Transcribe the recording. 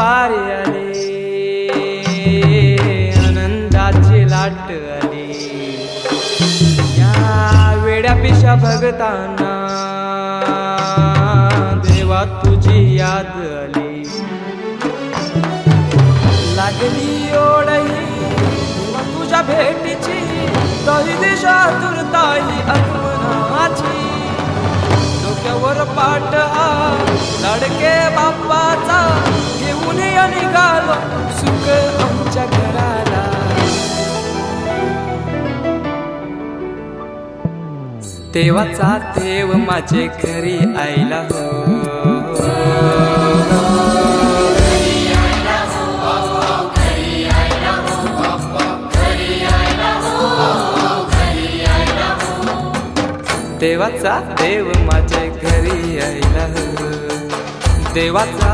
वारी आली, आनंदाची लाट आली, या वेड्या पिशा भगतांना देवा तुझी याद आली। लागली ओढही तुझ्या भेटीची, तरी दिशा तुरताई आगमनाची। डोक्यावर पाट हा लाडके बाप्पाचा, घेऊन निघालो सुख आमच्या घराला। देवाचा देव माझे घरी आयला हो, देवाचा देव माझे घरी आयला हो, देवाचा